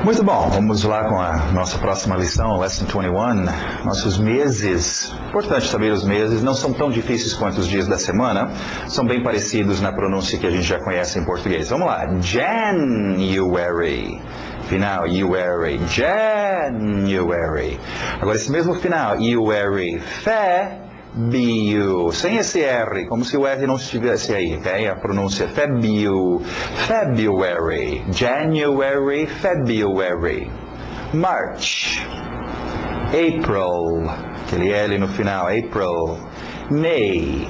Muito bom, vamos lá com a nossa próxima lição, Lesson 21. Nossos meses, importante saber os meses, não são tão difíceis quanto os dias da semana, são bem parecidos na pronúncia que a gente já conhece em português. Vamos lá, January, final, January, January. Agora esse mesmo final, January, February, sem esse R, como se o R não estivesse aí, ok? A pronúncia February, February, January, February, March, April, aquele L no final, April, May,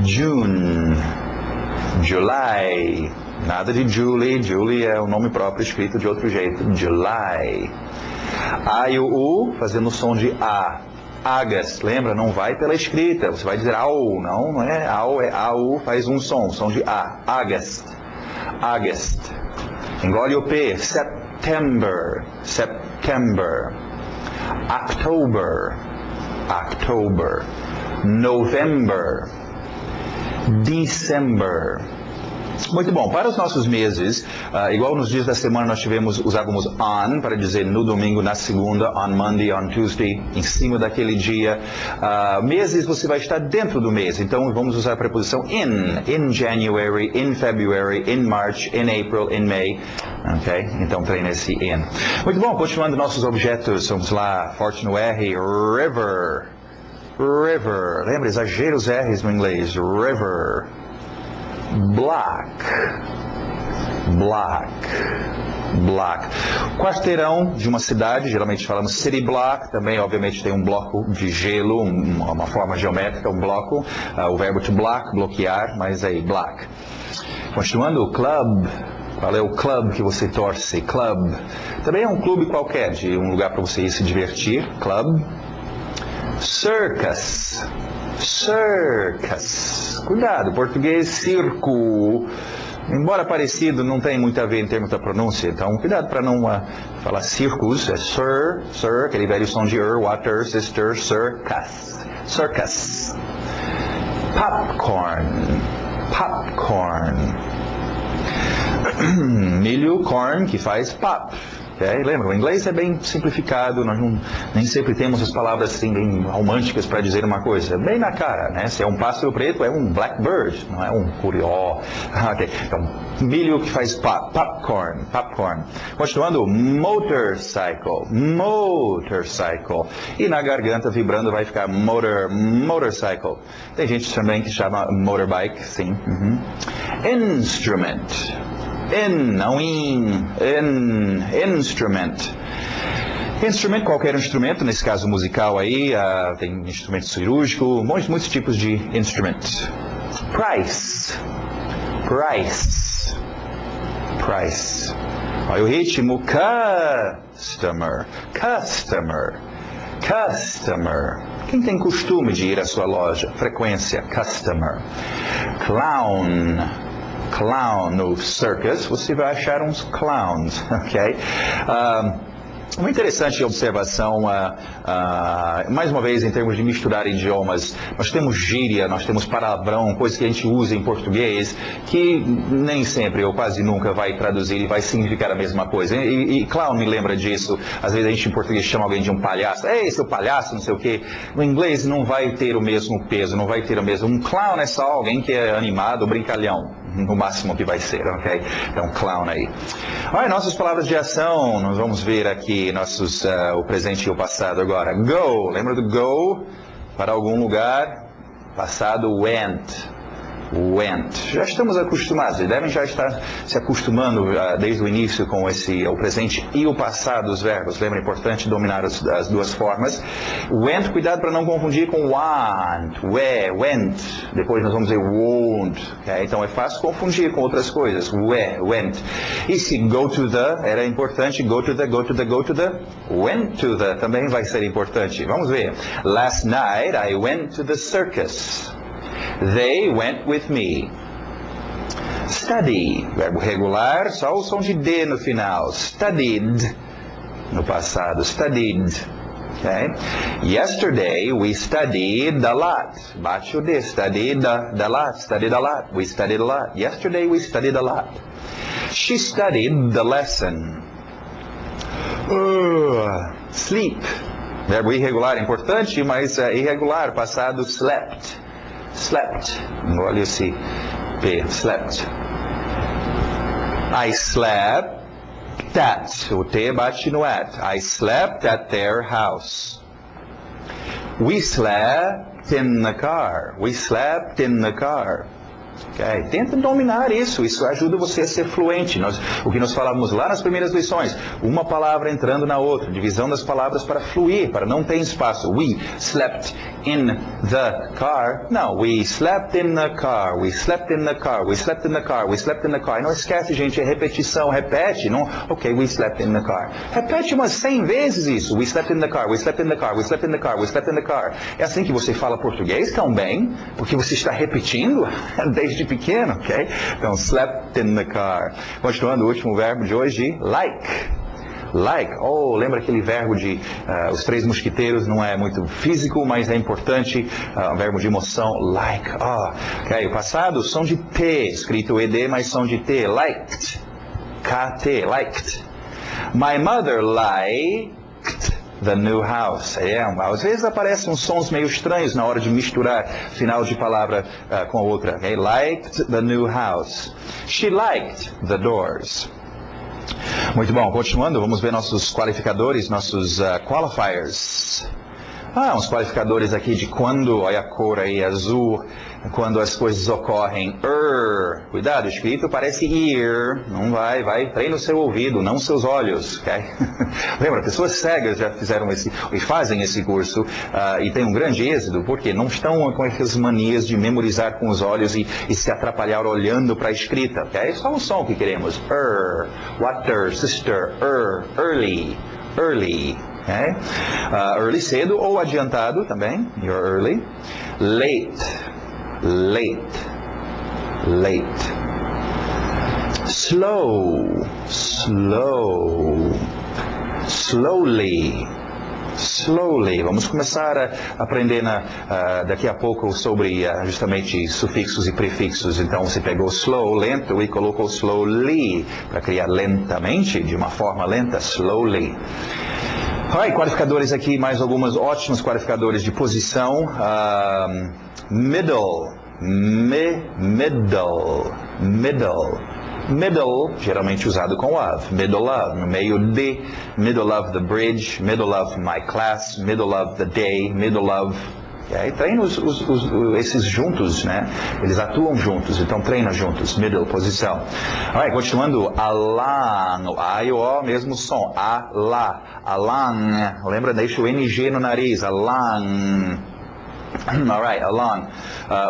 June, July, nada de Julie, Julie é um nome próprio escrito de outro jeito, July, A e o U fazendo o som de A. August, lembra? Não vai pela escrita. Você vai dizer AU, não é AU, é AU, faz um som de A. August, August. Engole o P. September, September. October, October. November, December. Muito bom, para os nossos meses, igual nos dias da semana nós usávamos on, para dizer no domingo, na segunda, on Monday, on Tuesday, em cima daquele dia. Meses você vai estar dentro do mês, então vamos usar a preposição in January, in February, in March, in April, in May. Ok? Então treine esse in. Muito bom, continuando nossos objetos, vamos lá, forte no R, river, river, lembra, exagera os R's no inglês, river. Block, block, block. Quarteirão de uma cidade, geralmente falamos city block, também obviamente tem um bloco de gelo, uma forma geométrica, um bloco, o verbo to block, bloquear, mas aí, block. Continuando, club. Qual é o club que você torce? Club. Também é um clube qualquer, de um lugar para você ir se divertir, club. Circus, circus. Cuidado, português, circo. Embora parecido, não tem muito a ver em termos da pronúncia. Então, cuidado para não falar circus. É sir, aquele velho som de water, sister, circus. Circus. Popcorn, popcorn. Milho, corn, que faz pop. Okay? Lembra, o inglês é bem simplificado, nós nem sempre temos as palavras assim bem românticas para dizer uma coisa, bem na cara, né? Se é um pássaro preto, é um blackbird, não é um curió. Okay. Então, milho que faz popcorn, popcorn. Continuando, motorcycle, motorcycle. E na garganta, vibrando, vai ficar motorcycle. Tem gente também que chama motorbike, sim. Instrument. Instrument. Instrument, qualquer instrumento, nesse caso musical aí, tem instrumento cirúrgico, muitos tipos de instrument. Price. Price. Price. Olha o ritmo. Customer. Customer. Customer. Quem tem costume de ir à sua loja? Frequência. Customer. Clown. Clown no circus, você vai achar uns clowns, ok? Uma interessante observação, mais uma vez, em termos de misturar idiomas, nós temos gíria, nós temos palavrão, coisas que a gente usa em português, que nem sempre ou quase nunca vai traduzir e vai significar a mesma coisa. E clown me lembra disso, às vezes a gente em português chama alguém de um palhaço, ei, seu palhaço, não sei o quê. No inglês não vai ter o mesmo peso, não vai ter o mesmo. Um clown é só alguém que é animado, brincalhão. No máximo que vai ser, ok? Então, clown aí. Olha, nossas palavras de ação, nós vamos ver aqui o presente e o passado agora. Go, lembra do go? Para algum lugar. Passado, went. Went. Já estamos acostumados, devem já estar se acostumando desde o início com o presente e o passado, os verbos. Lembra, é importante dominar as duas formas. Went, cuidado para não confundir com want, went. Depois nós vamos dizer won't. Okay? Então é fácil confundir com outras coisas. Went. E se go to the, era importante, go to the, went to the também vai ser importante. Vamos ver. Last night I went to the circus. They went with me. Study, verbo regular, só o som de D no final. Studied, no passado, studied. Okay? Yesterday we studied a lot. Bate o D, studied a lot, studied a lot. We studied a lot. Yesterday we studied a lot. She studied the lesson. Sleep. Verbo irregular, importante, mas irregular. Passado, slept. Slept. Olha esse P. Slept. I slept at. O T bate no at. I slept at their house. We slept in the car. We slept in the car. Okay. Tenta dominar isso ajuda você a ser fluente. O que nós falávamos lá nas primeiras lições, uma palavra entrando na outra, divisão das palavras para fluir, para não ter espaço. We slept in the car. Não, we slept in the car, we slept in the car, we slept in the car, we slept in the car. Não esquece, gente, é repetição, repete. Não, ok, we slept in the car. Repete umas 100 vezes isso. We slept in the car, we slept in the car, we slept in the car, we slept in the car. É assim que você fala português também, porque você está repetindo desde pequeno, ok? Então, slept in the car. Continuando, o último verbo de hoje, like. Like. Oh, lembra aquele verbo de os três mosquiteiros? Não é muito físico, mas é importante. Um verbo de emoção, like. Ok, o passado, som de T, escrito ED, mas som de T. Liked. KT, liked. My mother liked the new house. Às vezes aparecem uns sons meio estranhos na hora de misturar final de palavra com a outra. Okay? Liked the new house. She liked the doors. Muito bom, continuando, vamos ver nossos qualificadores, nossos qualifiers. Uns qualificadores aqui de quando, olha a cor aí, azul, quando as coisas ocorrem. Cuidado, escrito parece ear, não vai, treina o seu ouvido, não seus olhos, ok? Lembra, pessoas cegas já fizeram e fazem esse curso e tem um grande êxito, porque não estão com essas manias de memorizar com os olhos e se atrapalhar olhando para a escrita, ok? É só o som que queremos. Water, sister, early. Okay? Early, cedo, ou adiantado também. You're early. Late. Slow. Slowly. Vamos começar a aprender daqui a pouco sobre justamente sufixos e prefixos. Então você pegou slow, lento, e colocou slowly para criar lentamente, de uma forma lenta, slowly. Qualificadores aqui, mais algumas ótimos qualificadores de posição. Middle, geralmente usado com of. Middle of, no meio de. Middle of the bridge, middle of my class, middle of the day, middle of. Treina esses juntos, né? Eles atuam juntos, então treina juntos. Middle, posição. Continuando, along. O A e o O, mesmo som. Along. Lembra, deixa o NG no nariz. Along. Along.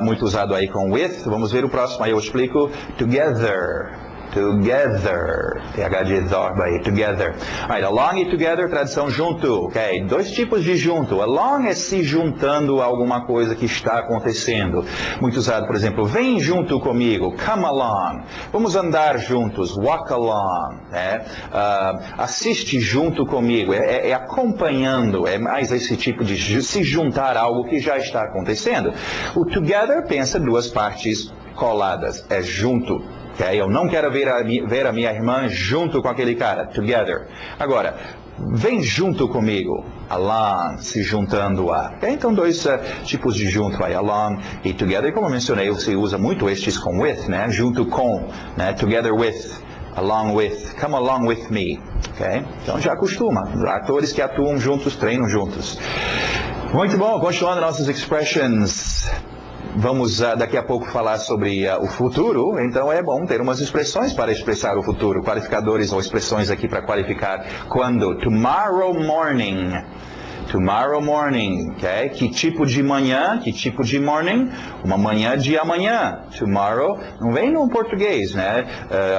Muito usado aí com with. Vamos ver o próximo, aí eu explico. Together. TH de zorba aí, together. Along e together, tradução junto, ok? Dois tipos de junto. Along é se juntando a alguma coisa que está acontecendo. Muito usado, por exemplo, vem junto comigo, come along. Vamos andar juntos, walk along. Assiste junto comigo, é acompanhando, é mais esse tipo de se juntar a algo que já está acontecendo. O together pensa duas partes coladas, é junto. Eu não quero ver a minha irmã junto com aquele cara. Together. Agora, vem junto comigo. Along, se juntando a. Então, dois tipos de junto aí. Along e together. Como eu mencionei, você usa muito estes com with, né? Junto com, né? Together with, along with, come along with me. Okay? Então, já acostuma. Atores que atuam juntos, treinam juntos. Muito bom. Continuando nossas expressions. Vamos daqui a pouco falar sobre o futuro, então é bom ter umas expressões para expressar o futuro, qualificadores ou expressões aqui para qualificar quando. Tomorrow morning, ok? Que tipo de manhã, que tipo de morning? Uma manhã de amanhã. Tomorrow, não vem no português, né?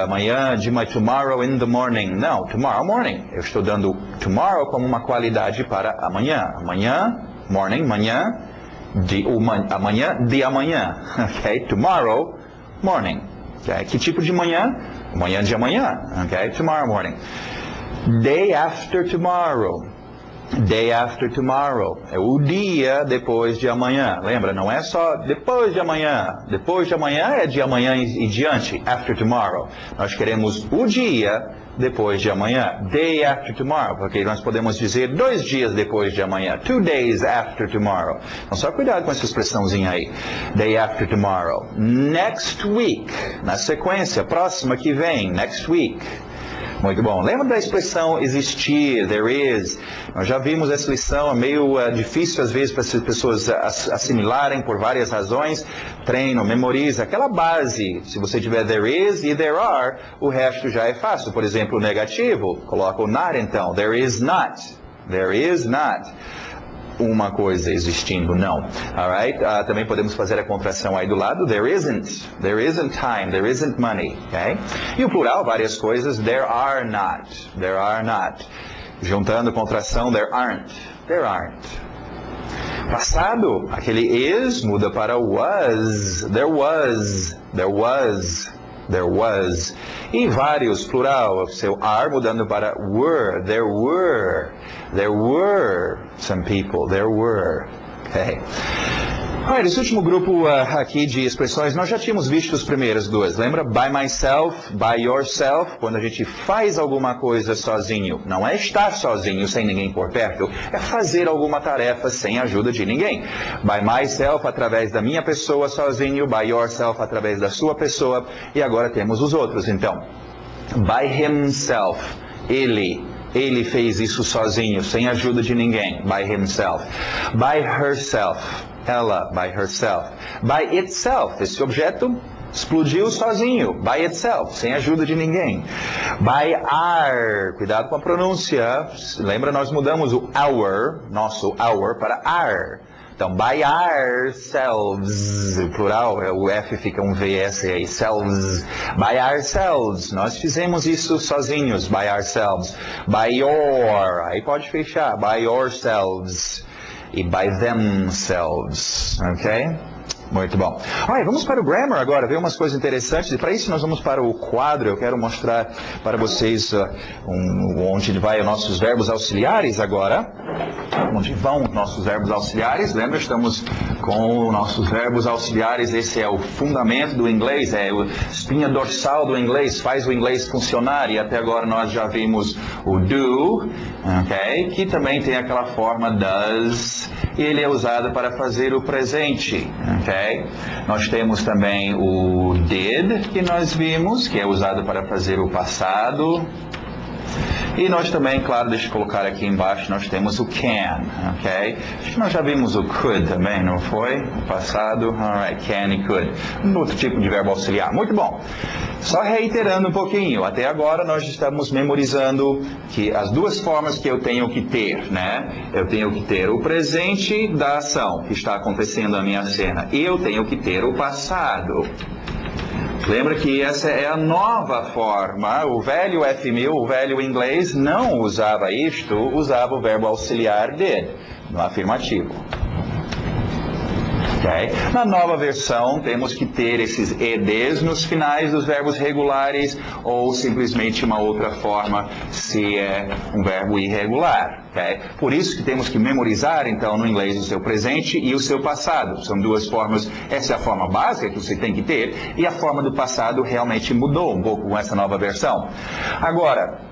Amanhã de tomorrow in the morning. Não, tomorrow morning. Eu estou dando tomorrow como uma qualidade para amanhã. Amanhã, morning, manhã. Amanhã de amanhã, ok? Tomorrow morning, ok? Que tipo de manhã? Manhã de amanhã, ok? Tomorrow morning. Day after tomorrow, Day after tomorrow. É o dia depois de amanhã. Lembra, não é só depois de amanhã. Depois de amanhã é de amanhã e diante. After tomorrow. Nós queremos o dia depois de amanhã. Day after tomorrow. Porque nós podemos dizer 2 dias depois de amanhã. 2 days after tomorrow. Então só cuidado com essa expressãozinha aí. Day after tomorrow. Next week. Na sequência, próxima que vem. Next week. Muito bom. Lembra da expressão existir, there is? Nós já vimos essa lição, é meio difícil às vezes para as pessoas assimilarem por várias razões. Treino, memoriza, aquela base. Se você tiver there is e there are, o resto já é fácil. Por exemplo, o negativo, coloca o not então. There is not. There is not. Uma coisa existindo, não. Alright? Também podemos fazer a contração aí do lado. There isn't time. There isn't money. Okay? E o plural, várias coisas. There are not. There are not. Juntando contração, there aren't. There aren't. Passado, aquele is muda para was. There was. There was. There was. E vários, plural, seu are mudando para were. There were. There were some people. There were. Okay. Olha, esse último grupo aqui de expressões, nós já tínhamos visto as primeiras duas. Lembra? By myself, by yourself. Quando a gente faz alguma coisa sozinho. Não é estar sozinho, sem ninguém por perto. É fazer alguma tarefa sem a ajuda de ninguém. By myself, através da minha pessoa sozinho. By yourself, através da sua pessoa. E agora temos os outros, então. By himself. Ele fez isso sozinho, sem ajuda de ninguém. By himself. By herself. Ela, by herself. By itself. Esse objeto explodiu sozinho. By itself. Sem ajuda de ninguém. By our. Cuidado com a pronúncia. Lembra, nós mudamos o our, nosso our, para our. Então, by ourselves, o plural, o F fica um VS aí, selves, by ourselves, nós fizemos isso sozinhos, by ourselves, by your, aí pode fechar, by yourselves, e by themselves, ok? Muito bom. Olha, vamos para o grammar agora, ver umas coisas interessantes. E para isso nós vamos para o quadro. Eu quero mostrar para vocês onde vai os nossos verbos auxiliares agora. Onde vão os nossos verbos auxiliares. Lembra, estamos com os nossos verbos auxiliares. Esse é o fundamento do inglês, é a espinha dorsal do inglês, faz o inglês funcionar. E até agora nós já vimos o do, ok? Que também tem aquela forma does. E ele é usado para fazer o presente, ok? Nós temos também o did, que nós vimos, que é usado para fazer o passado. E nós também, claro, deixa eu colocar aqui embaixo, nós temos o can, ok? Acho que nós já vimos o could também, não foi? No passado, alright, can e could. Um outro tipo de verbo auxiliar. Muito bom. Só reiterando um pouquinho, até agora nós estamos memorizando que as duas formas que eu tenho que ter, né? Eu tenho que ter o presente da ação que está acontecendo na minha cena. E eu tenho que ter o passado. Lembra que essa é a nova forma. O velho F1000, o velho inglês, não usava isto, usava o verbo auxiliar did, no afirmativo. Okay? Na nova versão, temos que ter esses EDs nos finais dos verbos regulares ou simplesmente uma outra forma se é um verbo irregular. Okay? Por isso que temos que memorizar, então, no inglês o seu presente e o seu passado. São duas formas, essa é a forma básica que você tem que ter e a forma do passado realmente mudou um pouco com essa nova versão. Agora,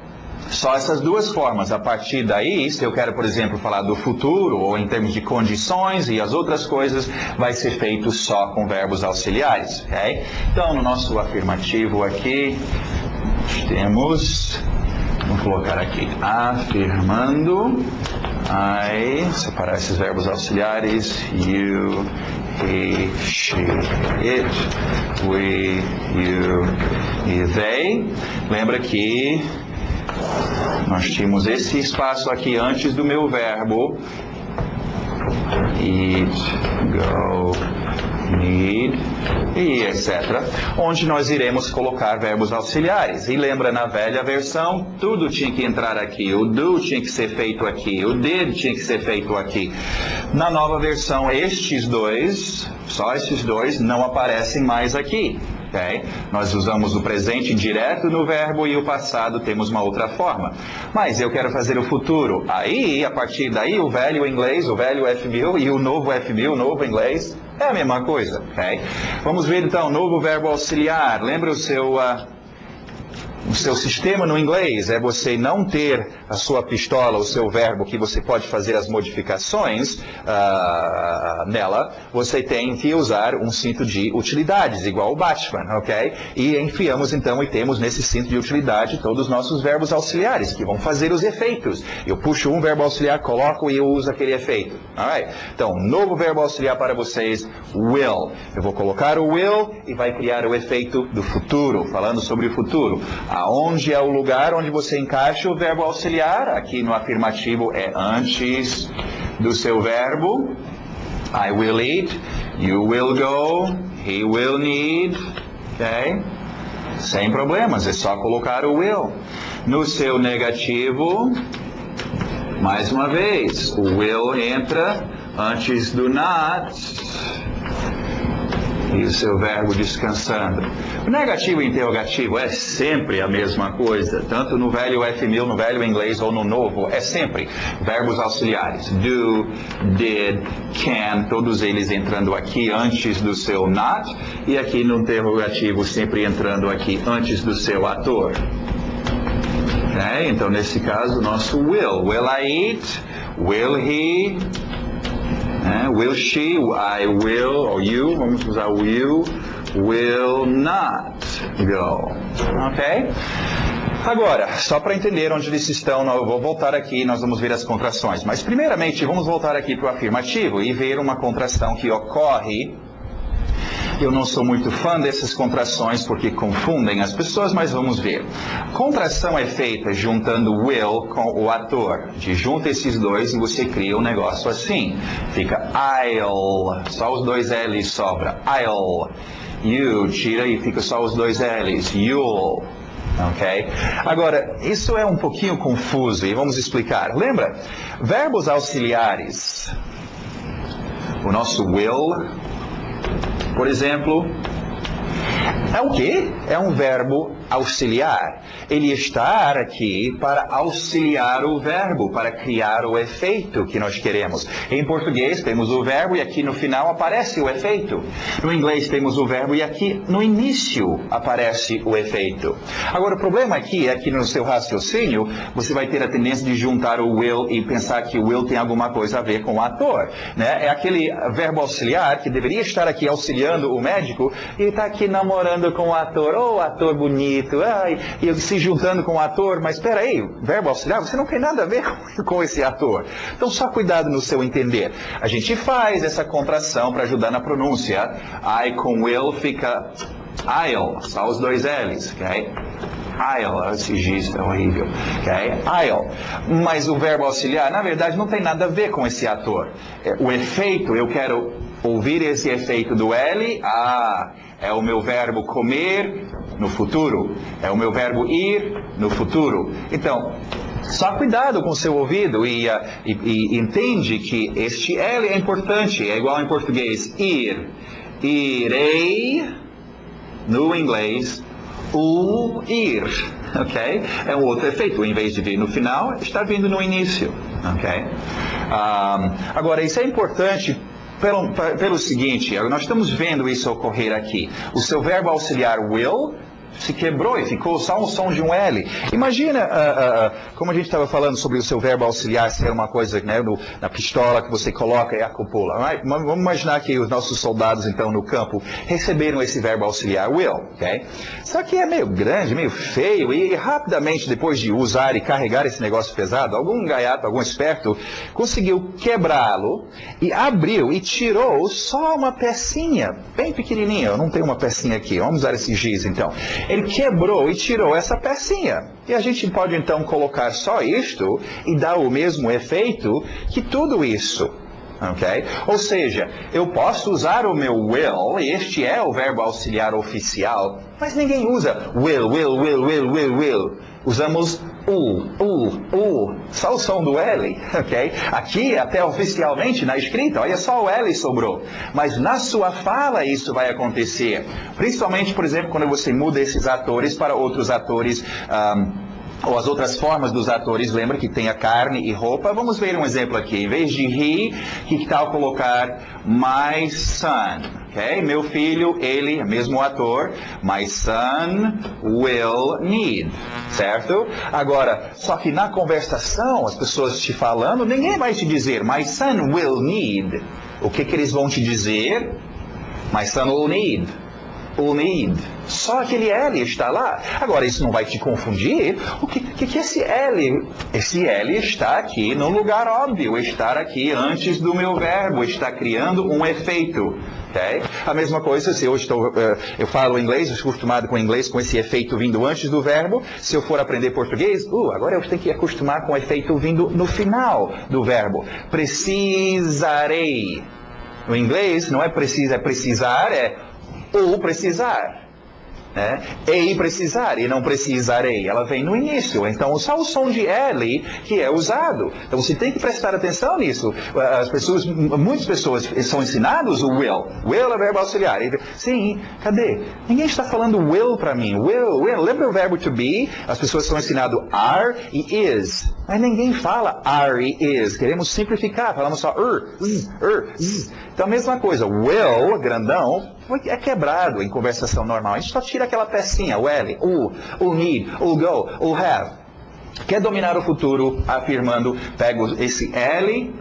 só essas duas formas. A partir daí, se eu quero, por exemplo, falar do futuro, ou em termos de condições e as outras coisas, vai ser feito só com verbos auxiliares. Okay? Então, no nosso afirmativo aqui, nós temos, vamos colocar aqui, afirmando, separar esses verbos auxiliares, you, he, she, it, we, you e they. Lembra que nós tínhamos esse espaço aqui antes do meu verbo. Eat, go, need, e etc. Onde nós iremos colocar verbos auxiliares. E lembra, na velha versão, tudo tinha que entrar aqui. O do tinha que ser feito aqui. O did tinha que ser feito aqui. Na nova versão, estes dois, só estes dois, não aparecem mais aqui. Okay? Nós usamos o presente direto no verbo e o passado temos uma outra forma. Mas eu quero fazer o futuro. Aí, a partir daí, o velho inglês, o velho F1000 e o novo F1000, o novo inglês, é a mesma coisa. Okay? Vamos ver então, novo verbo auxiliar. Lembra o seu sistema no inglês é você não ter a sua pistola, o seu verbo, que você pode fazer as modificações nela, você tem que usar um cinto de utilidades, igual o Batman, ok? E enfiamos então e temos nesse cinto de utilidade todos os nossos verbos auxiliares, que vão fazer os efeitos. Eu puxo um verbo auxiliar, coloco e eu uso aquele efeito. Alright? Então, novo verbo auxiliar para vocês, will. Eu vou colocar o will e vai criar o efeito do futuro, falando sobre o futuro. Aonde é o lugar onde você encaixa o verbo auxiliar? Aqui no afirmativo é antes do seu verbo. I will eat, you will go, he will need, ok? Sem problemas, é só colocar o will. No seu negativo, mais uma vez, o will entra antes do not. E o seu verbo descansando. O negativo e interrogativo é sempre a mesma coisa, tanto no velho F1000, no velho inglês ou no novo, é sempre verbos auxiliares. Do, did, can, todos eles entrando aqui antes do seu not, e aqui no interrogativo sempre entrando aqui antes do seu ator. Okay? Então, nesse caso, nosso will. Will I eat? Will he? Will she, I will, ou you, vamos usar o you, will not go. Ok? Agora, só para entender onde eles estão, eu vou voltar aqui e nós vamos ver as contrações. Mas, primeiramente, vamos voltar aqui para o afirmativo e ver uma contração que ocorre. Eu não sou muito fã dessas contrações porque confundem as pessoas, mas vamos ver. Contração é feita juntando will com o ator. Junta esses dois e você cria um negócio assim. Fica I'll, só os dois L's sobra. I'll. You, tira e fica só os dois L's. You'll. Ok? Agora, isso é um pouquinho confuso e vamos explicar. Lembra? Verbos auxiliares. O nosso will, por exemplo, é o quê? É um verbo auxiliar. Ele está aqui para auxiliar o verbo, para criar o efeito que nós queremos. Em português temos o verbo e aqui no final aparece o efeito. No inglês temos o verbo e aqui no início aparece o efeito. Agora o problema aqui é que no seu raciocínio você vai ter a tendência de juntar o will e pensar que o will tem alguma coisa a ver com o ator, né? É aquele verbo auxiliar que deveria estar aqui auxiliando o médico e está aqui namorando com o ator. Oh, ator bonito. Ai, e se juntando com o ator, mas espera aí, verbo auxiliar, você não tem nada a ver com esse ator. Então só cuidado no seu entender. A gente faz essa contração para ajudar na pronúncia. I com will fica I'll, só os dois L's, ok? I'll, esse giz é horrível, ok? I'll. Mas o verbo auxiliar, na verdade, não tem nada a ver com esse ator. O efeito, eu quero ouvir esse efeito do L, é o meu verbo comer no futuro, é o meu verbo ir no futuro. Então, só cuidado com o seu ouvido e entende que este L é importante, é igual em português, ir, irei, no inglês, o ir, ok? É um outro efeito, em vez de vir no final, está vindo no início, ok? Agora, isso é importante pelo seguinte, nós estamos vendo isso ocorrer aqui. O seu verbo auxiliar will se quebrou e ficou só um som de um L. Imagina, como a gente estava falando sobre o seu verbo auxiliar ser uma coisa, né, na pistola que você coloca e acopula. Right? Vamos imaginar que os nossos soldados, então, no campo, receberam esse verbo auxiliar will, ok? Só que é meio grande, meio feio, e rapidamente, depois de usar e carregar esse negócio pesado, algum gaiato, algum esperto, conseguiu quebrá-lo e abriu e tirou só uma pecinha, bem pequenininha. Eu não tenho uma pecinha aqui, vamos usar esse giz, então. Ele quebrou e tirou essa pecinha. E a gente pode então colocar só isto e dar o mesmo efeito que tudo isso. Okay? Ou seja, eu posso usar o meu will, este é o verbo auxiliar oficial, mas ninguém usa will. usamos só o som do L, ok? Aqui, até oficialmente, na escrita, olha só o L sobrou. Mas na sua fala isso vai acontecer. Principalmente, por exemplo, quando você muda esses atores para outros atores, ou as outras formas dos atores, lembra que tem a carne e roupa. Vamos ver um exemplo aqui. Em vez de he, que tal colocar my son? Okay? Meu filho, ele, mesmo ator, my son will need, certo? Agora, só que na conversação, as pessoas te falando, ninguém vai te dizer my son will need. O que eles vão te dizer? My son will need. Will need. Só aquele L está lá. Agora, isso não vai te confundir? O que é esse L? Esse L está aqui no lugar óbvio, estar aqui antes do meu verbo, está criando um efeito. Okay? A mesma coisa, se eu falo inglês, eu estou acostumado com inglês, com esse efeito vindo antes do verbo. Se eu for aprender português, agora eu tenho que acostumar com o efeito vindo no final do verbo. Precisarei. No inglês, não é precisa, é precisar, é ou precisar. Ei precisar e não precisarei, ela vem no início, então só o som de L que é usado. Então você tem que prestar atenção nisso. Muitas pessoas são ensinadas o will é verbo auxiliar. Sim, cadê? Ninguém está falando will para mim. Will, lembra o verbo to be? As pessoas são ensinadas are e is, mas ninguém fala are e is. Queremos simplificar, falamos só z. Então a mesma coisa, will, grandão, é quebrado em conversação normal. A gente só tira aquela pecinha, o L, o need, o go, o have. Quer dominar o futuro afirmando, pega esse L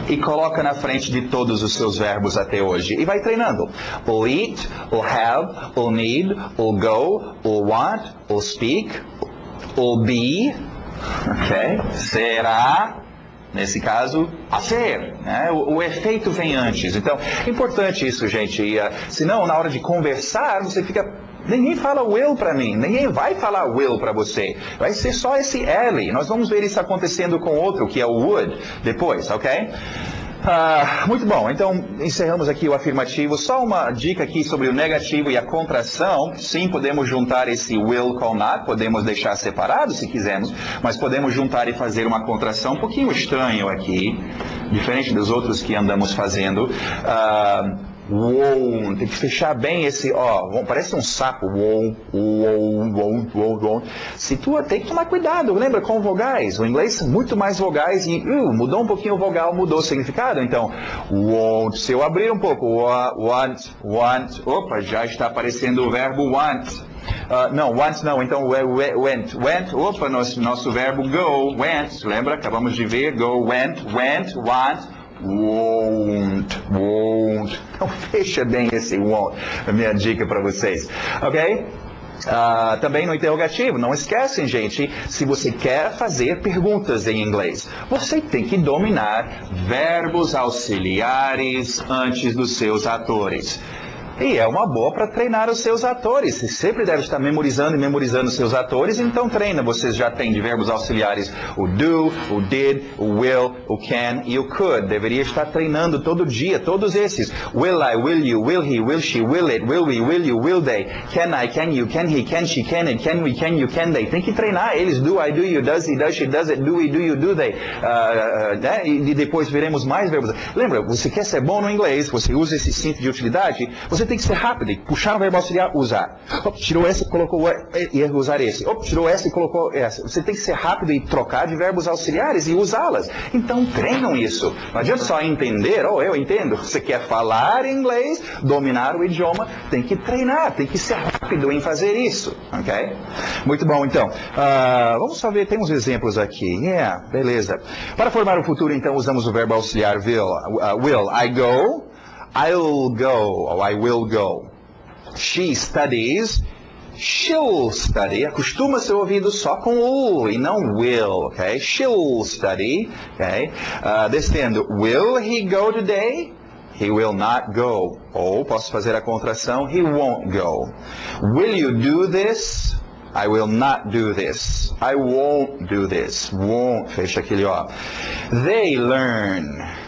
e coloca na frente de todos os seus verbos até hoje. E vai treinando. O eat, o have, o need, o go, o want, o speak, o be, ok? Será... Nesse caso, a ser. O efeito vem antes. Então, é importante isso, gente. Senão, na hora de conversar, você fica... Ninguém fala will para mim. Ninguém vai falar will para você. Vai ser só esse L. Nós vamos ver isso acontecendo com outro, que é o would, depois, ok? Muito bom, então encerramos aqui o afirmativo. Só uma dica aqui sobre o negativo e a contração. Sim, podemos juntar esse will com not, podemos deixar separado se quisermos, mas podemos juntar e fazer uma contração um pouquinho estranho aqui, diferente dos outros que andamos fazendo. Won't, tem que fechar bem esse, parece um sapo, won't. Se tu tem que tomar cuidado, lembra, com vogais, o inglês são muito mais vogais e mudou um pouquinho o vogal, mudou o significado, então, won't, se eu abrir um pouco, want, opa, já está aparecendo o verbo want. Não, want não, então went, opa, nosso verbo go, went, lembra, acabamos de ver, go, went, want, won't. Então fecha bem esse won't, a minha dica para vocês, ok? Também no interrogativo, não esquecem, gente, se você quer fazer perguntas em inglês, você tem que dominar verbos auxiliares antes dos seus atores. E é uma boa para treinar os seus atores. Você sempre deve estar memorizando os seus atores, então treina. Vocês já têm de verbos auxiliares o do, o did, o will, o can e o could. Deveria estar treinando todo dia, todos esses. Will I, will you, will he, will she, will it, will we, will you, will they. Can I, can you, can he, can she, can it, can we, can you, can they. Tem que treinar eles. Do I, do you, does he, does she, does it, do we, do you, do they. E depois veremos mais verbos. Lembra, você quer ser bom no inglês, você usa esse cinto de utilidade, você tem que ser rápido, puxar o verbo auxiliar, usar. Tirou esse, colocou e usar esse. Tirou esse e colocou essa. Você tem que ser rápido e trocar de verbos auxiliares e usá-las. Então treinam isso. Não adianta só entender, eu entendo. Você quer falar inglês, dominar o idioma, tem que treinar, tem que ser rápido em fazer isso. Ok? Muito bom, então. Vamos só ver, tem uns exemplos aqui. Beleza. Para formar o futuro, então, usamos o verbo auxiliar will. I go. I'll go, or I will go. She studies, she'll study. Acostuma seu ouvido só com o e não will, ok? She'll study, ok? Descendo, will he go today? He will not go. Ou posso fazer a contração, he won't go. Will you do this? I will not do this. I won't do this. Won't, fecha aquele ó. They learn.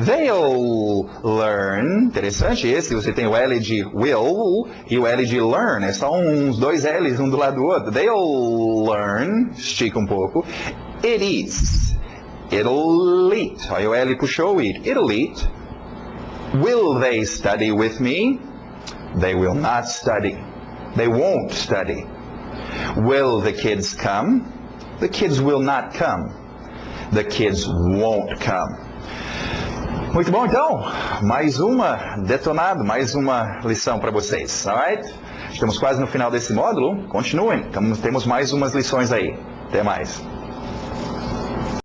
They'll learn. Interessante esse, você tem o L de will e o L de learn. É só uns dois L's um do lado do outro. They'll learn. Estica um pouco. It eats. It'll eat. Aí o L puxou o eat. It'll eat. Will they study with me? They will not study. They won't study. Will the kids come? The kids will not come. The kids won't come. Muito bom, então. Mais uma detonado, mais uma lição para vocês. Alright? Estamos quase no final desse módulo. Continuem. Temos mais umas lições aí. Até mais.